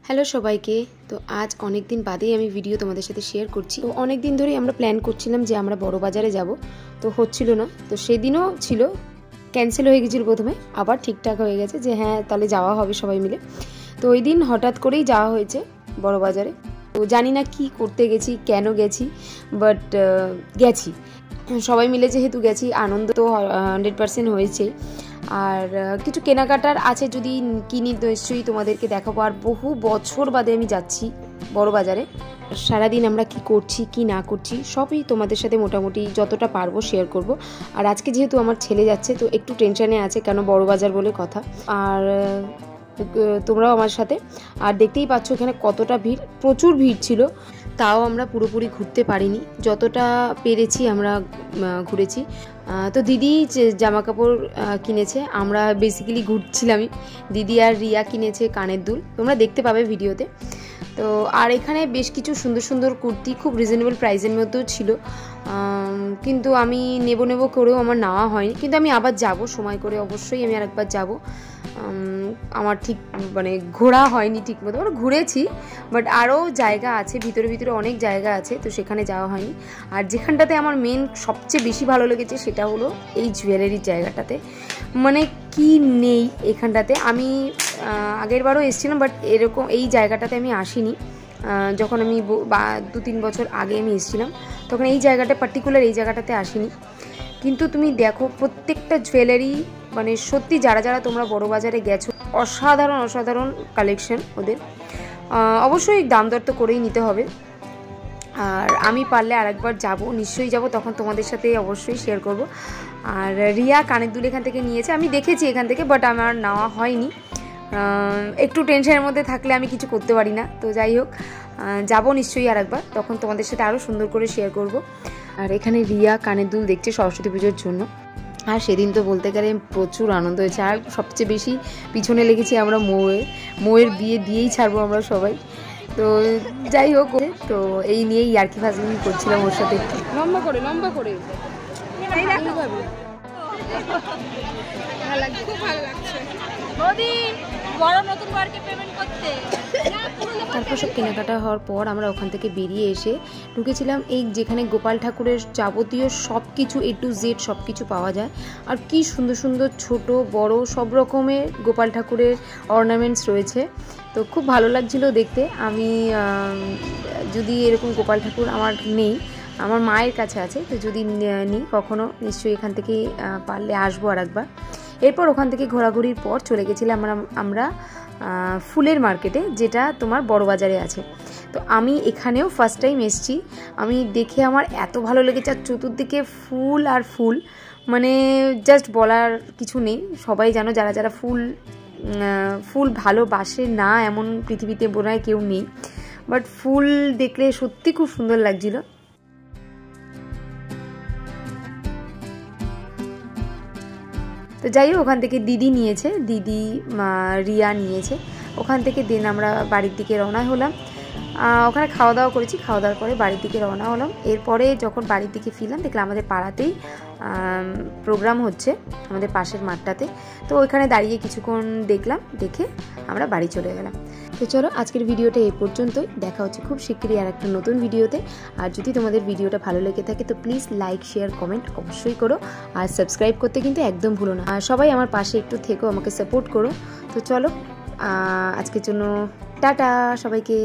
Hello সবাইকে। তো আজ অনেক দিন বাদেই আমি ভিডিও তোমাদের সাথে শেয়ার করছি। তো অনেক দিন ধরেই আমরা প্ল্যান করছিলাম যে আমরা বড় বাজারে যাব, তো হচ্ছিল না। তো সেদিনও ছিল, ক্যান্সেল হয়ে গেছিল প্রথমে, আবার ঠিকঠাক হয়ে গেছে যে হ্যাঁ তাহলে যাওয়া হবে সবাই মিলে। তো ওই দিন হঠাৎ করেই যাওয়া হয়েছে বড় বাজারে। তো জানি না কি করতে গেছি, কেন গেছি, বাট গেছি সবাই মিলে। যেহেতু গেছি, আনন্দ তো 100% হয়েছে। আর কিছু কেনাকাটার আছে, যদি কিনি নিশ্চয়ই তোমাদেরকে দেখাবো। আর বহু বছর বাদে আমি যাচ্ছি বড় বাজারে। সারাদিন আমরা কি করছি কি না করছি সবই তোমাদের সাথে মোটামুটি যতটা পারবো শেয়ার করব। আর আজকে যেহেতু আমার ছেলে যাচ্ছে, তো একটু টেনশনে আছে, কেন বড় বাজার বলে কথা। আর তোমরাও আমার সাথে। আর দেখতেই পাচ্ছ এখানে কতটা ভিড়, প্রচুর ভিড় ছিল। তাও আমরা পুরোপুরি ঘুরতে পারিনি, যতটা পেরেছি আমরা ঘুরেছি। তো দিদি জামা কাপড় কিনেছে, আমরা বেসিক্যালি ঘুরছিলামই। দিদি আর রিয়া কিনেছে কানের দুল, তোমরা দেখতে পাবে ভিডিওতে। তো আর এখানে বেশ কিছু সুন্দর সুন্দর কুর্তি খুব রিজনেবল প্রাইসের মধ্যেও ছিল, কিন্তু আমি নেব করেও আমার নেওয়া হয়নি। কিন্তু আমি আবার যাব সময় করে, অবশ্যই আমি আরেকবার যাব। আমার ঠিক মানে ঘোরা হয়নি ঠিক মতো, মানে ঘুরেছি, বাট আরও জায়গা আছে, ভিতরে ভিতরে অনেক জায়গা আছে, তো সেখানে যাওয়া হয়নি। আর যেখানটাতে আমার মেন সবচেয়ে বেশি ভালো লেগেছে সেটা হলো এই জুয়েলারির জায়গাটাতে। মানে কি নেই এখানটাতে। আমি আগের বারও এসেছিলাম, বাট এরকম এই জায়গাটাতে আমি আসিনি। যখন আমি 2-3 বছর আগে আমি এসেছিলাম, তখন এই জায়গাটা পার্টিকুলার এই জায়গাটাতে আসিনি। কিন্তু তুমি দেখো প্রত্যেকটা জুয়েলারি, মানে সত্যি যারা যারা তোমরা বড় বাজারে গেছো, অসাধারণ অসাধারণ কালেকশন ওদের। অবশ্যই দাম দর তো করেই নিতে হবে। আর আমি পারলে আরেকবার যাব, নিশ্চয়ই যাব, তখন তোমাদের সাথে অবশ্যই শেয়ার করব। আর রিয়া কানের দুল এখান থেকে নিয়েছে, আমি দেখেছি এখান থেকে, বাট আমার নেওয়া হয়নি। একটু টেনশনের মধ্যে থাকলে আমি কিছু করতে পারি না। তো যাই হোক, যাব নিশ্চয়ই আরেকবার, তখন তোমাদের সাথে আরও সুন্দর করে শেয়ার করব। আর এখানে রিয়া কানের দুল দেখছে সরস্বতী পুজোর জন্য। আর সেদিন তো বলতে গেলে প্রচুর আনন্দ হয়েছে। আর সবচেয়ে বেশি পিছনে লেগেছি আমরা মৌয়ের বিয়ে দিয়েই ছাড়বো আমরা সবাই। তো যাই হোক, তো এই নিয়েই ইয়ার্কি ফাজলামি করছিলাম ওর সাথে। লম্বা করে তারপর সব কেনাকাটা হওয়ার পর আমরা ওখান থেকে বেরিয়ে এসে ঢুকেছিলাম এই যেখানে গোপাল ঠাকুরের যাবতীয় সব কিছু A to Z সব কিছু পাওয়া যায়। আর কি সুন্দর সুন্দর ছোট বড় সব রকমের গোপাল ঠাকুরের অর্নামেন্টস রয়েছে, তো খুব ভালো লাগছিল দেখতে। আমি যদি এরকম গোপাল ঠাকুর আমার নেই, আমার মায়ের কাছে আছে, তো যদি নিই কখনো নিশ্চয়ই এখান থেকে পারলে আসবো আর একবার। এরপর ওখান থেকে ঘোরাঘুরির পর চলে গেছিলাম আমরা ফুলের মার্কেটে, যেটা তোমার বড় বাজারে আছে। তো আমি এখানেও ফার্স্ট টাইম এসেছি, আমি দেখে আমার এত ভালো লেগেছে। আর চতুর্দিকে ফুল আর ফুল, মানে জাস্ট বলার কিছু নেই। সবাই জানো যারা যারা ফুল ভালোবাসে না, এমন পৃথিবীতে বোধ হয় কেউ নেই। বাট ফুল দেখলে সত্যি খুব সুন্দর লাগছিল। তো যাই হোক, ওখান থেকে দিদি নিয়েছে, দিদি রিয়া নিয়েছে। ওখান থেকে দেন আমরা বাড়ির দিকে রওনা হলাম। ওখানে খাওয়া দাওয়া করেছি, খাওয়া দাওয়ার পরে বাড়ির দিকে রওনা হলাম। এরপরে যখন বাড়ির দিকে ফিরলাম, দেখলাম আমাদের পাড়াতেই প্রোগ্রাম হচ্ছে, আমাদের পাশের মাঠটাতে। তো ওইখানে দাঁড়িয়ে কিছুক্ষণ দেখলাম, দেখে আমরা বাড়ি চলে গেলাম। তো চলো আজকের ভিডিওটা এই পর্যন্তই, দেখা হচ্ছে খুব শিগগিরই আর একটা নতুন ভিডিওতে। আর যদি তোমাদের ভিডিওটা ভালো লেগে থাকে তো প্লিজ লাইক শেয়ার কমেন্ট অবশ্যই করো, আর সাবস্ক্রাইব করতে কিন্তু একদম ভুলো না। আর সবাই আমার পাশে একটু থেকো, আমাকে সাপোর্ট করো। তো চলো আজকের জন্য টাটা সবাইকে।